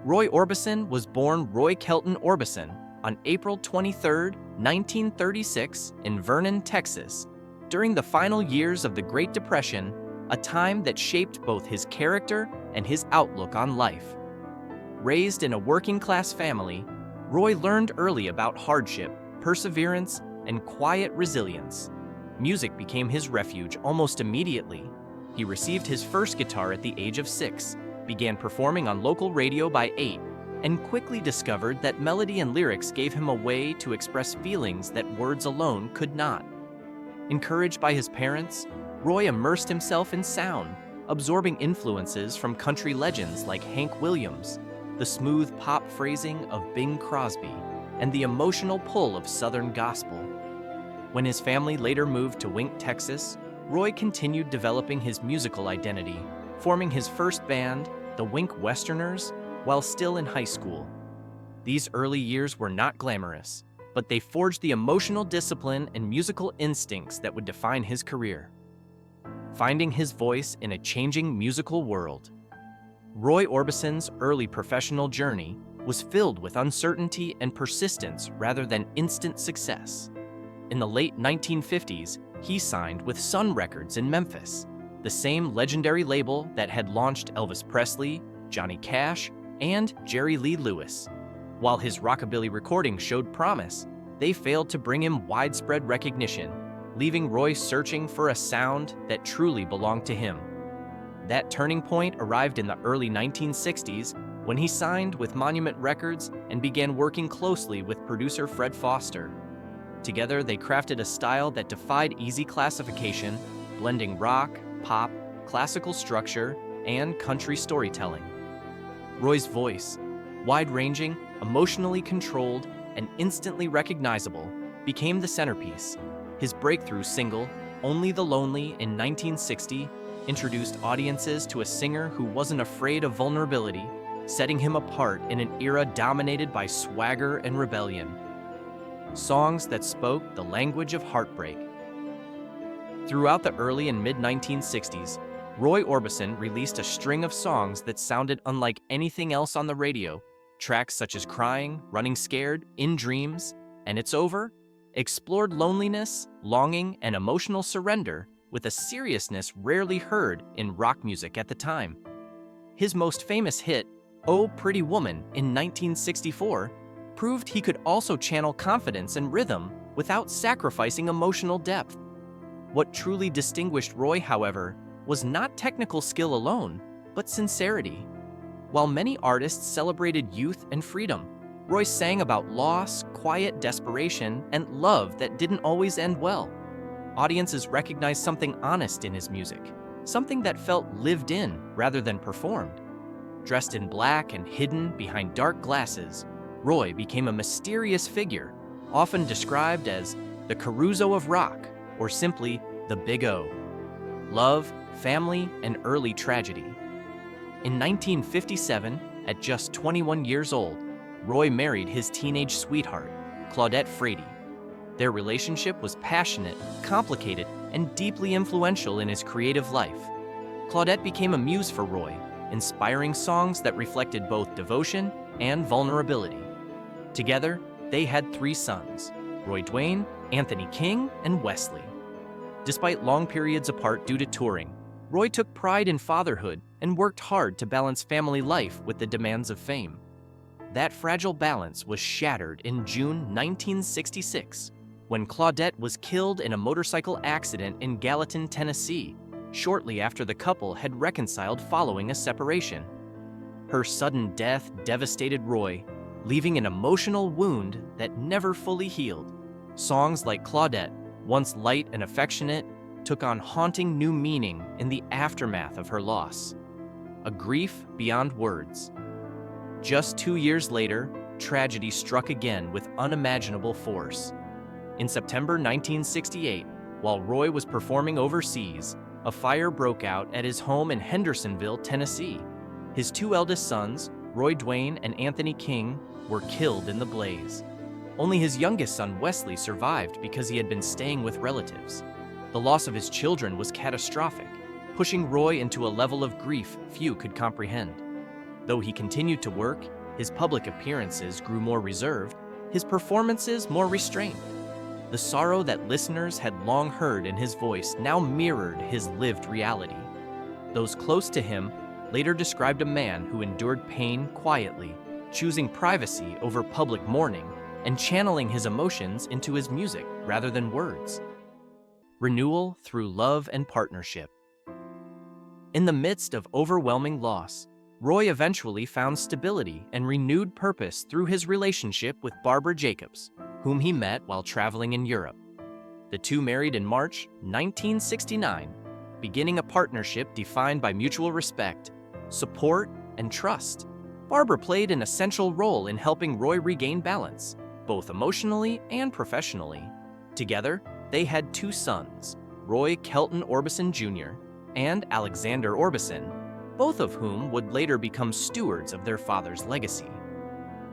Roy Orbison was born Roy Kelton Orbison on April 23, 1936, in Vernon, Texas, during the final years of the Great Depression, a time that shaped both his character and his outlook on life. Raised in a working-class family, Roy learned early about hardship, perseverance, and quiet resilience. Music became his refuge almost immediately. He received his first guitar at the age of 6, began performing on local radio by 8, and quickly discovered that melody and lyrics gave him a way to express feelings that words alone could not. Encouraged by his parents, Roy immersed himself in sound, absorbing influences from country legends like Hank Williams, the smooth pop phrasing of Bing Crosby, and the emotional pull of Southern gospel. When his family later moved to Wink, Texas, Roy continued developing his musical identity, forming his first band, the Wink Westerners, while still in high school. These early years were not glamorous, but they forged the emotional discipline and musical instincts that would define his career. Finding his voice in a changing musical world. Roy Orbison's early professional journey was filled with uncertainty and persistence rather than instant success. In the late 1950s, he signed with Sun Records in Memphis, the same legendary label that had launched Elvis Presley, Johnny Cash, and Jerry Lee Lewis. While his rockabilly recordings showed promise, they failed to bring him widespread recognition, leaving Roy searching for a sound that truly belonged to him. That turning point arrived in the early 1960s when he signed with Monument Records and began working closely with producer Fred Foster. Together, they crafted a style that defied easy classification, blending rock, pop, classical structure, and country storytelling. Roy's voice, wide-ranging, emotionally controlled, and instantly recognizable, became the centerpiece. His breakthrough single, Only the Lonely, in 1960, introduced audiences to a singer who wasn't afraid of vulnerability, setting him apart in an era dominated by swagger and rebellion. Songs that spoke the language of heartbreak. Throughout the early and mid-1960s, Roy Orbison released a string of songs that sounded unlike anything else on the radio. Tracks such as Crying, Running Scared, In Dreams, and It's Over explored loneliness, longing, and emotional surrender with a seriousness rarely heard in rock music at the time. His most famous hit, Oh Pretty Woman, in 1964, proved he could also channel confidence and rhythm without sacrificing emotional depth. What truly distinguished Roy, however, was not technical skill alone, but sincerity. While many artists celebrated youth and freedom, Roy sang about loss, quiet desperation, and love that didn't always end well. Audiences recognized something honest in his music, something that felt lived in rather than performed. Dressed in black and hidden behind dark glasses, Roy became a mysterious figure, often described as the Caruso of rock, or simply the Big O. Love, family, and early tragedy. In 1957, at just 21 years old, Roy married his teenage sweetheart, Claudette Frady. Their relationship was passionate, complicated, and deeply influential in his creative life. Claudette became a muse for Roy, inspiring songs that reflected both devotion and vulnerability. Together, they had 3 sons, Roy Dwayne, Anthony King, and Wesley. Despite long periods apart due to touring, Roy took pride in fatherhood and worked hard to balance family life with the demands of fame. That fragile balance was shattered in June 1966, when Claudette was killed in a motorcycle accident in Gallatin, Tennessee, shortly after the couple had reconciled following a separation. Her sudden death devastated Roy, leaving an emotional wound that never fully healed. Songs like Claudette, once light and affectionate, took on haunting new meaning in the aftermath of her loss. A grief beyond words. Just 2 years later, tragedy struck again with unimaginable force. In September 1968, while Roy was performing overseas, a fire broke out at his home in Hendersonville, Tennessee. His 2 eldest sons, Roy Dwayne and Anthony King, were killed in the blaze. Only his youngest son, Wesley, survived because he had been staying with relatives. The loss of his children was catastrophic, pushing Roy into a level of grief few could comprehend. Though he continued to work, his public appearances grew more reserved, his performances more restrained. The sorrow that listeners had long heard in his voice now mirrored his lived reality. Those close to him later described a man who endured pain quietly, choosing privacy over public mourning, and channeling his emotions into his music rather than words. Renewal through love and partnership. In the midst of overwhelming loss, Roy eventually found stability and renewed purpose through his relationship with Barbara Jacobs, whom he met while traveling in Europe. The two married in March 1969, beginning a partnership defined by mutual respect, support, and trust. Barbara played an essential role in helping Roy regain balance, both emotionally and professionally. Together, they had two sons, Roy Kelton Orbison Jr. and Alexander Orbison, both of whom would later become stewards of their father's legacy.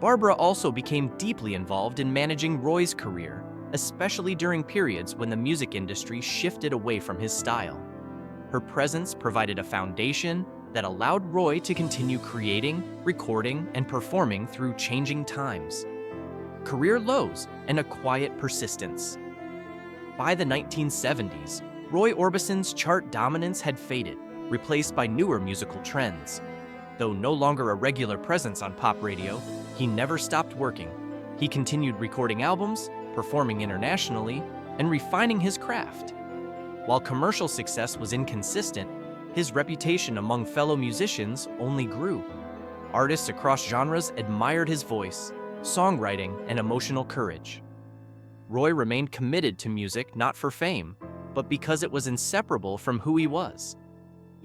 Barbara also became deeply involved in managing Roy's career, especially during periods when the music industry shifted away from his style. Her presence provided a foundation that allowed Roy to continue creating, recording, and performing through changing times. Career lows and a quiet persistence. By the 1970s, Roy Orbison's chart dominance had faded, replaced by newer musical trends. Though no longer a regular presence on pop radio, he never stopped working. He continued recording albums, performing internationally, and refining his craft. While commercial success was inconsistent, his reputation among fellow musicians only grew. Artists across genres admired his voice, songwriting, and emotional courage. Roy remained committed to music not for fame, but because it was inseparable from who he was.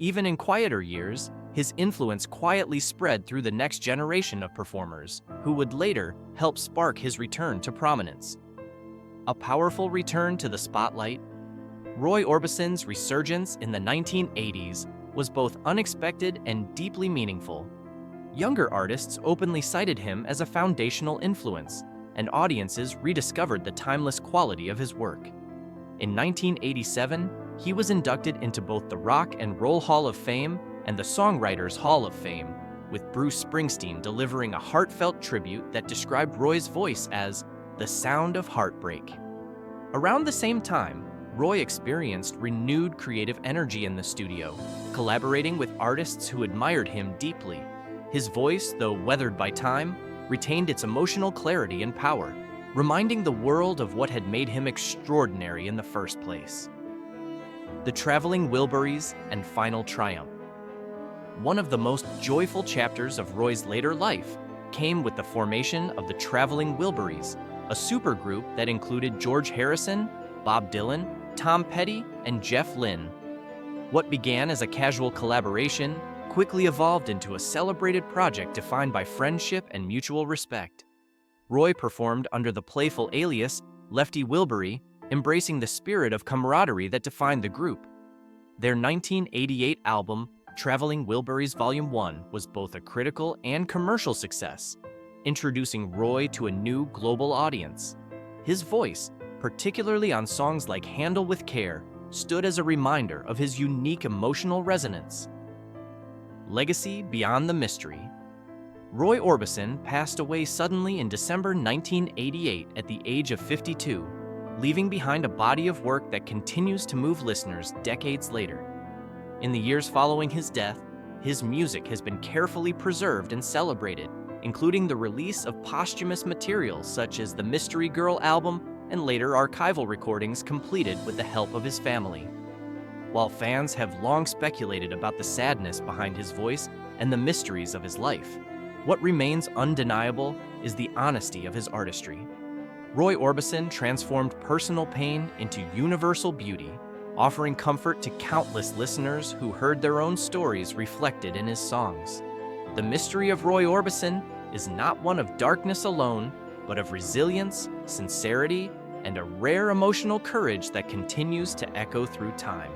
Even in quieter years, his influence quietly spread through the next generation of performers, who would later help spark his return to prominence. A powerful return to the spotlight, Roy Orbison's resurgence in the 1980s was both unexpected and deeply meaningful. Younger artists openly cited him as a foundational influence, and audiences rediscovered the timeless quality of his work. In 1987, he was inducted into both the Rock and Roll Hall of Fame and the Songwriters Hall of Fame, with Bruce Springsteen delivering a heartfelt tribute that described Roy's voice as the sound of heartbreak. Around the same time, Roy experienced renewed creative energy in the studio, collaborating with artists who admired him deeply. His voice, though weathered by time, retained its emotional clarity and power, reminding the world of what had made him extraordinary in the first place. The Traveling Wilburys and Final Triumph. One of the most joyful chapters of Roy's later life came with the formation of the Traveling Wilburys, a supergroup that included George Harrison, Bob Dylan, Tom Petty, and Jeff Lynne. What began as a casual collaboration quickly evolved into a celebrated project defined by friendship and mutual respect. Roy performed under the playful alias Lefty Wilbury, embracing the spirit of camaraderie that defined the group. Their 1988 album, Traveling Wilburys Volume 1, was both a critical and commercial success, introducing Roy to a new global audience. His voice, particularly on songs like Handle with Care, stood as a reminder of his unique emotional resonance. Legacy beyond the mystery. Roy Orbison passed away suddenly in December 1988 at the age of 52, leaving behind a body of work that continues to move listeners decades later. In the years following his death, his music has been carefully preserved and celebrated, including the release of posthumous materials such as the Mystery Girl album and later archival recordings completed with the help of his family. While fans have long speculated about the sadness behind his voice and the mysteries of his life, what remains undeniable is the honesty of his artistry. Roy Orbison transformed personal pain into universal beauty, offering comfort to countless listeners who heard their own stories reflected in his songs. The mystery of Roy Orbison is not one of darkness alone, but of resilience, sincerity, and a rare emotional courage that continues to echo through time.